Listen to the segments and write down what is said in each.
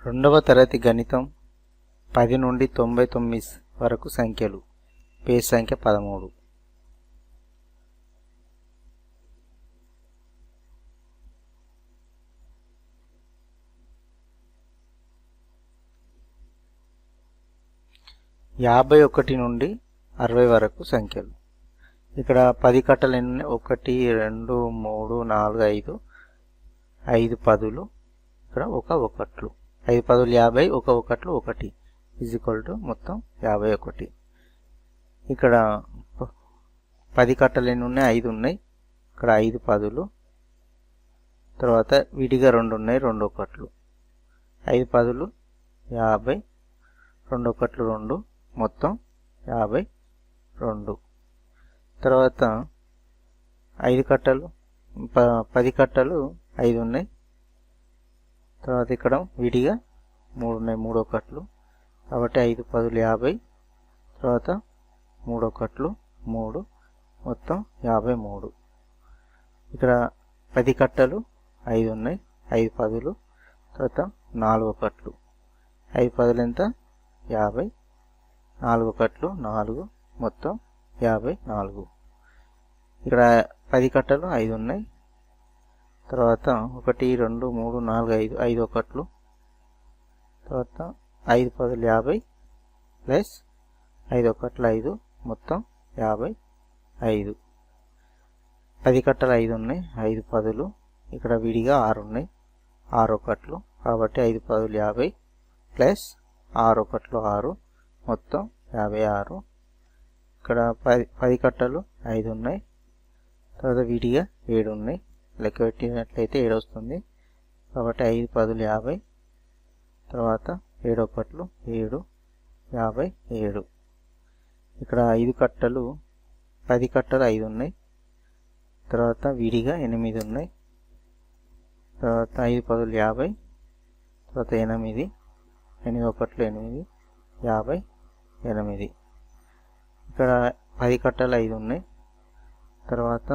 రెండవ తరగతి గణితం 10 నుండి 99 వరకు సంఖ్యలు పేజ్ సంఖ్య 13. యాభై 1 నుండి 60 వరకు సంఖ్యలు. ఇక్కడ 10 కట్టలు ఎన్ని? 1 2 3 4 5 5 పదులు, ఇక్కడ ఒక ఒకట్లు. 5 పదులు 50, ఒక ఒకట్లు 1 = మొత్తం 51. ఇక్కడ 10 కట్టలు ఎన్ని ఉన్నాయి? 5 ఉన్నాయి. ఇక్కడ 5 పదులు, తర్వాత విడిగా 2 ఉన్నాయి, 2 ఒకట్లు. 5 పదులు 50, 2 ఒకట్లు 2, మొత్తం 52. తర్వాత 5 కట్టలు 10 కట్టలు 5 ఉన్నాయి. తర్వాత ఇక్కడ విడిగా 3 ఉన్నాయి, 3 ఒకట్లు. కాబట్టి 5 పదులు 50, తర్వాత 3 ఒకట్లు 3, మొత్తం 53. ఇక్కడ 10 కట్టలు 5 ఉన్నాయి, 5 పదులు, తర్వాత 4 ఒకట్లు. 5 పదులు ఎంత? 50, 4 ఒకట్లు 4, మొత్తం 54. ఇక్కడ 10 కట్టలు 5 ఉన్నాయి. తర్వాత 1 2 3 4 5 5 ఒకట్లు. తర్వాత 5 పదులు 50 ప్లస్ 5 ఒకట్లు 5, మొత్తం 55. 10 కట్టలు 5 ఉన్నాయి, 5 పదులు, ఇక్కడ విడిగా 6 ఉన్నాయి, 6 ఒకట్లు. కాబట్టి 5 పదులు 50 ప్లస్ 6 ఒకట్లు 6, మొత్తం 56. ఇక్కడ 10 కట్టలు 5 ఉన్నాయి. తర్వాత విడిగా 7 ఉన్నాయి. లెక్క పెట్టినట్లయితే 7 వస్తుంది. కాబట్టి 5 పదులు 50, తర్వాత 7 ఒకట్లు 7, 57. ఇక్కడ 5 కట్టలు 10 కట్టలు 5 ఉన్నాయి. తర్వాత విడిగా 8 ఉన్నాయి. తర్వాత 5 పదులు 50, తర్వాత 8, 8 ఒకట్లు 8, 58. ఇక్కడ 10 కట్టలు 5 ఉన్నాయి. తర్వాత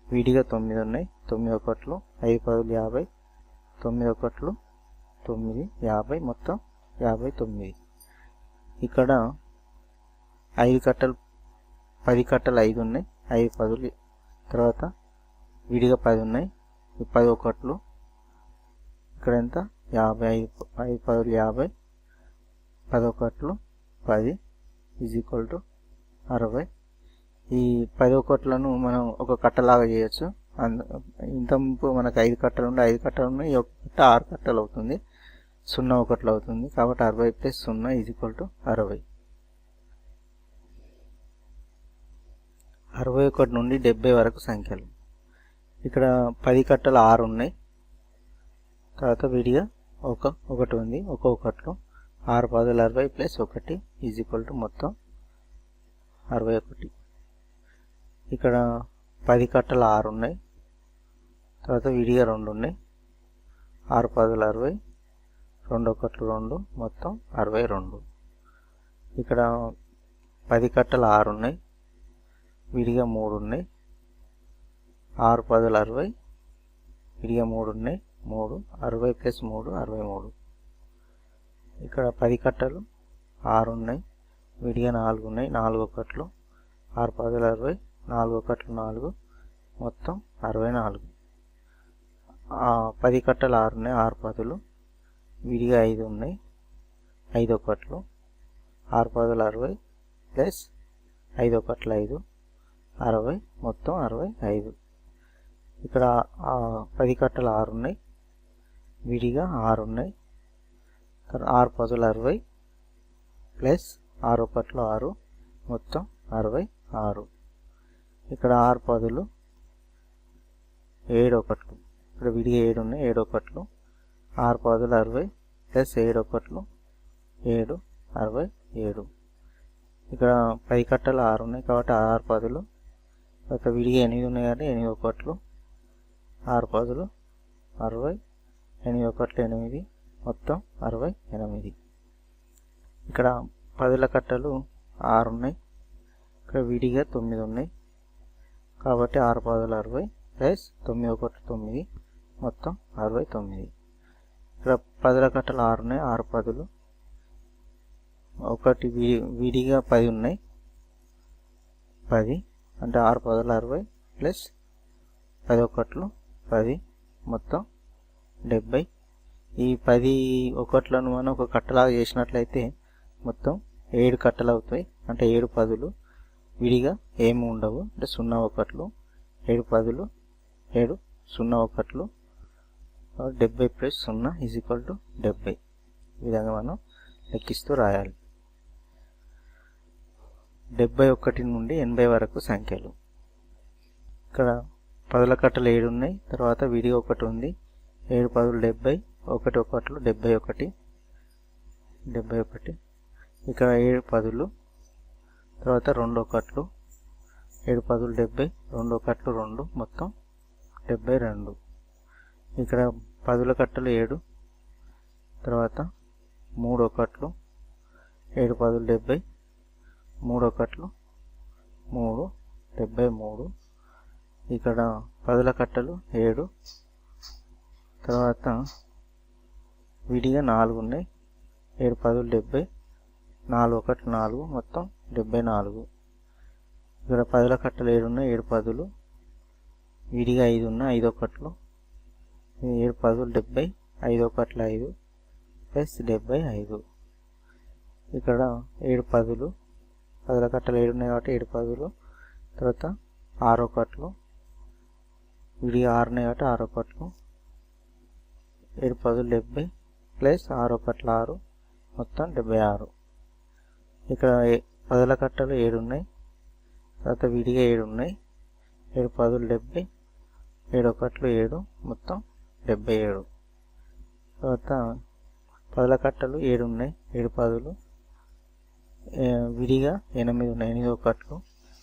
విడిగా 9 ఉన్నాయి, 9 ఒకట్లు. 5 పదులు 50, 9 ఒకట్లు 9, 50, మొత్తం 59. ఇక్కడ 5 కట్టలు 10 కట్టలు 5 ఉన్నాయి, 5 పదులు, తర్వాత విడిగా 10 ఉన్నాయి, 10 ఒకట్లు. ఇక్కడ ఎంత? 50, 5 పదులు 50, 10 ఒకట్లు 10 = 60. ఈ 10 ఒకట్లను మనం ఒక కట్టలాగా చేయొచ్చు. ఇంత మనకు 5 కట్టలు ఉంటే 5 కట్టలు ఉన్నాయి, ఒక కట్ట 6 కట్టలు అవుతుంది, 0 ఒకట్లు అవుతుంది. కాబట్టి 60 + 0 = 60. 61 నుండి 70 వరకు సంఖ్యలు. ఇక్కడ 10 కట్టలు 6 ఉన్నాయి. తర్వాత విడిగా ఒకటి ఉంది, ఒక ఒకట్లు. 6 పదులు 60 + 1 = మొత్తం 61. ఇక్కడ 10 కట్టలు 6 ఉన్నాయి. తర్వాత విడిగా 2 ఉన్నాయి. 6 పదులు 60, 2 ఒకట్లు 2, మొత్తం 62. ఇక్కడ 10 కట్టలు 6 ఉన్నాయి. విడిగా 3 ఉన్నాయి. 6 పదులు 60, విడిగా 3 ఉన్నాయి, 3, 60 + 3 = 63. ఇక్కడ 10 కట్టలు 6 ఉన్నాయి. విడిగా 4 ఉన్నాయి, 4 ఒకట్లు. 6 పదులు 60, 4 ఒకట్లు 4, మొత్తం 64. 10 కట్టలు 6 ఉన్నాయి, 6 పదులు, విడిగా 5 ఉన్నాయి, 5 ఒకట్లు. 6 పదులు 60 ప్లస్ 5 ఒకట్లు 5, 60, మొత్తం 65. ఇక్కడ 10 కట్టలు 6 ఉన్నాయి. విడిగా 6 ఉన్నాయి. 6 పదులు 60 ప్లస్ 6 ఒకట్లు 6, మొత్తం 66. ఇక్కడ 6 పదులు 7 ఒకట్లు. ఇక్కడ విడిగా 7 ఉన్నాయి, 7 ఒకట్లు. 6 పదులు 60 ప్లస్ 7 ఒకట్లు 7, 67. ఇక్కడ 10 కట్టలు 6 ఉన్నాయి. కాబట్టి 6 పదులు, తర్వాత విడిగా 8 ఉన్నాయి కాబట్టి 8 ఒకట్లు. 6 పదులు 60, 8 ఒకట్లు 8, మొత్తం 68. ఇక్కడ 10ల కట్టలు 6 ఉన్నాయి. ఇక్కడ విడిగా 9 ఉన్నాయి. కాబట్టి 6 పదులు 60 ప్లస్ 9 ఒకట్లు 9, మొత్తం 69. ఇక్కడ పదుల కట్టలు 6 ఉన్నాయి, 6 పదులు, ఒకటి విడిగా 10 ఉన్నాయి, 10 అంటే 6 పదులు 60 ప్లస్ 10 ఒకట్లు 10 మొత్తం 70. ఈ 10 ఒకట్లను మనం ఒక కట్టలాగా చేసినట్లయితే మొత్తం 7 కట్టలు అవుతాయి. అంటే 7 పదులు, విడిగా ఏమి ఉండవు, అంటే 0 ఒకట్లు, 7 పదులు, 7 0 ఒకట్లు, 70 ప్లస్ 0 = 70. ఈ విధంగా మనం లెక్కిస్తూ రాయాలి. 71 నుండి 80 వరకు సంఖ్యలు. ఇక్కడ పదుల కట్టలు 7 ఉన్నాయి, తర్వాత విడిగా 1 ఉంది, 7 పదులు 70, 1 ఒకట్లు 71. ఇక్కడ 7 పదులు, తర్వాత 2 ఒకట్లు, 7 పదులు 70, 2 ఒకట్లు 2, మొత్తం 72. ఇక్కడ పదుల కట్టలు 7, తర్వాత 3 ఒకట్లు, 7 పదులు 70, 3 ఒకట్లు 3, 73. ఇక్కడ పదుల కట్టలు 7, తర్వాత విడిగా 4 ఉన్నాయి, 7 పదులు 70, 4 ఒకట్లు 4, మొత్తం 74. ఇక్కడ పదుల కట్టలు 7 ఉన్నాయి, 7 పదులు, విడిగా 5 ఉన్నాయి, 5 ఒకట్లు, 7 పదులు 70, 5 ఒకట్లు 5 ప్లస్ 75. ఇక్కడ 7 పదులు, పదుల కట్టలు 7 ఉన్నాయి కాబట్టి 7 పదులు, తర్వాత 6 ఒకట్లు, విడిగా 6 ఉన్నాయి కాబట్టి 6 ఒకట్లు, 7 పదులు 70 ప్లస్ 6 ఒకట్లు 6, మొత్తం 76. ఇక్కడ పదుల కట్టలు 7 ఉన్నాయి, తర్వాత విడిగా 7 ఉన్నాయి, 7 పదులు 70, 7 ఒకట్లు 7, మొత్తం 77. తర్వాత పదుల కట్టలు 7 ఉన్నాయి, 7 పదులు, విడిగా 8 ఉన్నాయి, 8 ఒకట్లు,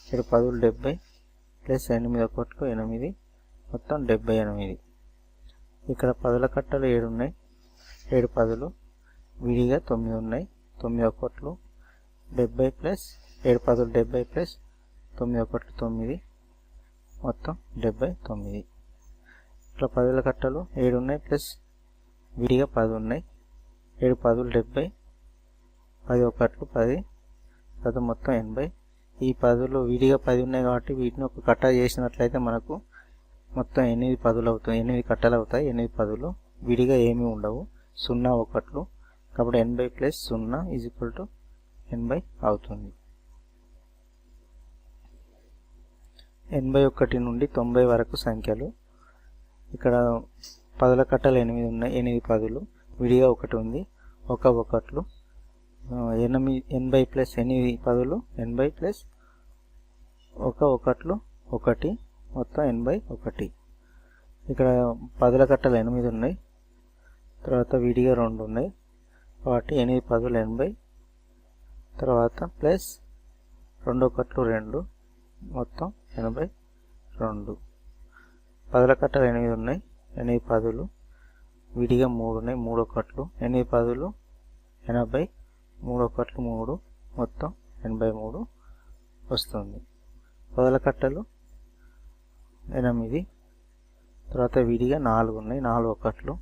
7 పదులు 70 ప్లస్ 8 ఒకట్లు 8, మొత్తం 78. ఇక్కడ పదుల కట్టలు 7 ఉన్నాయి, 7 పదులు, విడిగా 9 ఉన్నాయి, 9 ఒకట్లు 70 ప్లస్ 7 పదులు 70 ప్లస్ 9 ఒకట్లు 9, మొత్తం 79. ఇట్లా పదుల కట్టలు 7 ఉన్నాయి ప్లస్ విడిగా 10 ఉన్నాయి, 7 పదులు 70, 10 ఒకట్లు 10, తర్వాత మొత్తం 80. ఈ పదులు విడిగా 10 ఉన్నాయి కాబట్టి వీటిని ఒక కట్ట చేసినట్లయితే మనకు మొత్తం 8 పదులు అవుతాయి, 8 కట్టలు అవుతాయి, 8 పదులు, విడిగా ఏమీ ఉండవు, 0 ఒకట్లు, కాబట్టి 80 ప్లస్ 0 = 80 అవుతుంది. 81 నుండి 90 వరకు సంఖ్యలు. ఇక్కడ పదుల కట్టలు 8 ఉన్నాయి, 8 పదులు, విడిగా 1 ఉంది, 1 ఒకట్లు, 80 ప్లస్ 8 పదులు, 80 ప్లస్ 1 ఒకట్లు 1, మొత్తం 81. ఇక్కడ పదుల కట్టలు 8 ఉన్నాయి, తర్వాత విడిగా 2 ఉన్నాయి, కాబట్టి 8 పదులు 80, తర్వాత ప్లస్ 2 ఒకట్లు 2, మొత్తం 82. పదుల కట్టలు 8 ఉన్నాయి, 8 పదులు, విడిగా 3 ఉన్నాయి, 3 ఒకట్లు, 8 పదులు 80, 3 ఒకట్లు 3, మొత్తం 83 వస్తుంది. పదుల కట్టలు 8, తర్వాత విడిగా 4 ఉన్నాయి, 4 ఒకట్లు,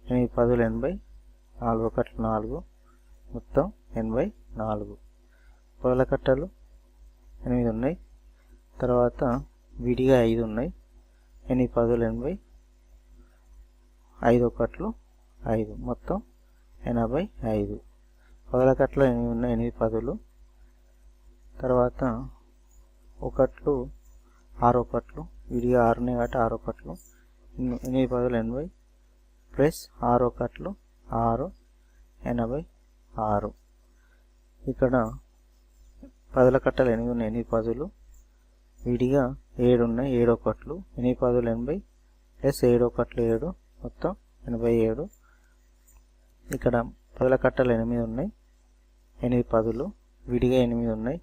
8 పదులు 80, 4 ఒకట్లు 4, మొత్తం 84. పదుల కట్టలు 8 ఉన్నాయి, తర్వాత విడిగా 5 ఉన్నాయి, 8 పదులు 80, 5 ఒకట్లు 5, మొత్తం 85. పదుల కట్టలు 8 ఉన్నాయి, 8 పదులు, తర్వాత ఒకట్లు 6 ఒకట్లు, విడిగా 6 ఉన్నాయి కాబట్టి 6 ఒకట్లు, 8 పదులు 80 ప్లస్ 6 ఒకట్లు 6, 86. ఇక్కడ పదుల కట్టలు 8 ఉన్నాయి, 8 పదులు, విడిగా 7 ఉన్నాయి, 7 ఒకట్లు, 8 పదులు 80 ప్లస్ 7 ఒకట్లు 7, మొత్తం 87. ఇక్కడ పదుల కట్టలు 8 ఉన్నాయి, 8 పదులు, విడిగా 8 ఉన్నాయి,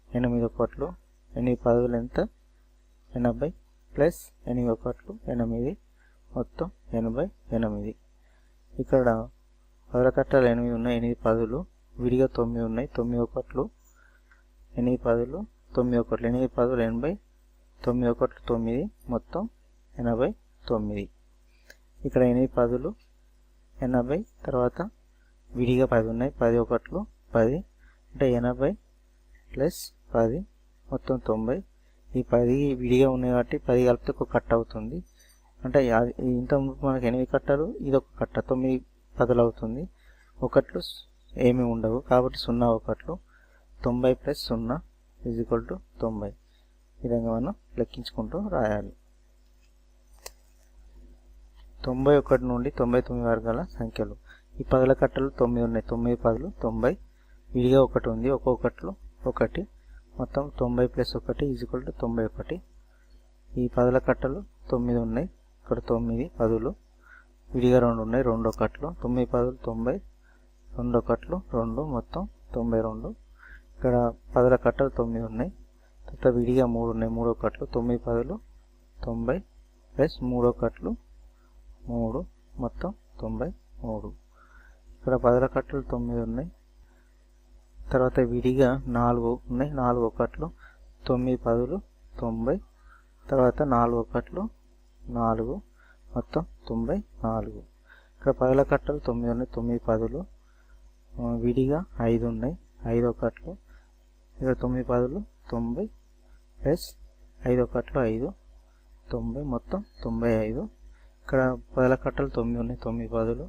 8 ఒకట్లు, 8 పదులు ఎంత 80 ప్లస్ 8 ఒకట్లు 8, మొత్తం 88. ఇక్కడ పదుల కట్టలు 8 ఉన్నాయి, 8 పదులు, విడిగా 9 ఉన్నాయి, 9 ఒకట్లు, 8 పదులు, 9 ఒకట్లు, 8 పదులు 80, 9 ఒకట్లు 9, మొత్తం 89. ఇక్కడ 8 పదులు, 80, తర్వాత విడిగా 10 ఉన్నాయి, 10 ఒకట్లు 10 అంటే 80 ప్లస్ 10 మొత్తం 90. ఈ 10 విడిగా ఉన్నాయి కాబట్టి 10 కలిపితే ఒక కట్ట అవుతుంది. అంటే ఇంత మనకు 8 కట్టలు, ఇది ఒక కట్ట, 9 10 అవుతుంది. ఒకట్లు ఏమీ ఉండవు కాబట్టి 0 ఒకట్లు. 90 ప్లస్ 0 = 90. ఈ విధంగా మనం లెక్కించుకుంటూ రాయాలి. 91 నుండి 99 వరకు గల సంఖ్యలు. ఈ 10ల కట్టలు 9 ఉన్నాయి, 9 10లు 90. విడిగా 1 ఉంది, ఒక్కొక్కట్లు 1, మొత్తం 90 ప్లస్ 1 = 91. ఈ 10ల కట్టలు 9 ఉన్నాయి, ఇక్కడ 9 10లు. విడిగా 2 ఉన్నాయి, 2 ఒకట్లు, 9 10లు 90, 2 ఒకట్లు 2, మొత్తం 92. ఇక్కడ 10ల కట్టలు 9 ఉన్నాయి, తర్వాత విడిగా 3 ఉన్నాయి, 3 ఒకట్లు, 9 10లు 90 ప్లస్ 3 ఒకట్లు 3, మొత్తం 93. ఇక్కడ 10ల కట్టలు 9 ఉన్నాయి, తర్వాత విడిగా 4 ఉన్నాయి, 4 ఒకట్లు, 9 10లు 90, తర్వాత 4 ఒకట్లు 4, మొత్తం 94. ఇక్కడ 10ల కట్టలు 9 ఉన్నాయి, 9 10లు, విడిగా 5 ఉన్నాయి, 5 ఒకట్లు, ఇక్కడ 9 10లు 90 ప్లస్ 5 ఒకట్లు 5, 90, మొత్తం 95. ఇక్కడ 10ల కట్టలు 9 ఉన్నాయి, 9 10లు,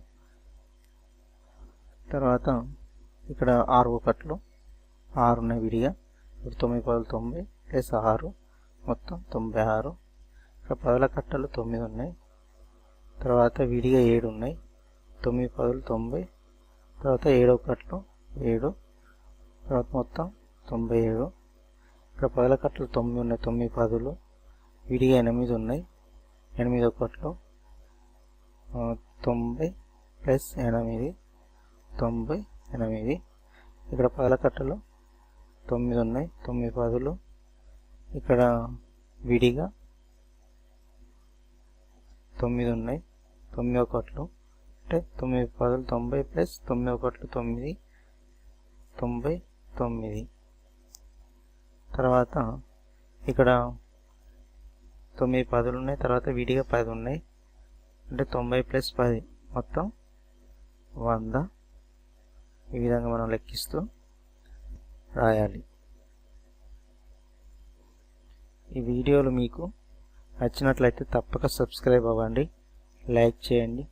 తర్వాత ఇక్కడ 6 ఒకట్లు 6 ఉన్నాయి విడిగా, ఇప్పుడు 9 10లు 90 ప్లస్ 6, మొత్తం 96. ఇక్కడ 10ల కట్టలు 9 ఉన్నాయి, తర్వాత విడిగా 7 ఉన్నాయి, 9 10లు 90, తర్వాత 7 ఒకట్లు 7, తర్వాత మొత్తం 97. ఇక్కడ 10ల కట్టలు 9 ఉన్నాయి, 9 10లు, విడిగా 8 ఉన్నాయి, 8 ఒకట్లు 90 ప్లస్ 8, 98. ఇక్కడ 10ల కట్టలు 9 ఉన్నాయి, 9 10లు, ఇక్కడ విడిగా 9 ఉన్నాయి, 9 ఒకట్లు అంటే 9 10లు 90 ప్లస్ 9 ఒకట్లు 9, 99. తర్వాత ఇక్కడ 9 10లు ఉన్నాయి, తర్వాత విడిగా 10 ఉన్నాయి, అంటే 90 ప్లస్ 10, మొత్తం 100. ఈ విధంగా మనం లెక్కిస్తూ రాయాలి. ఈ వీడియోలు మీకు నచ్చినట్లయితే తప్పక సబ్స్క్రైబ్ అవ్వండి, లైక్ చేయండి,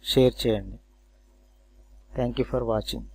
షేర్ చేయండి. Thank you for watching.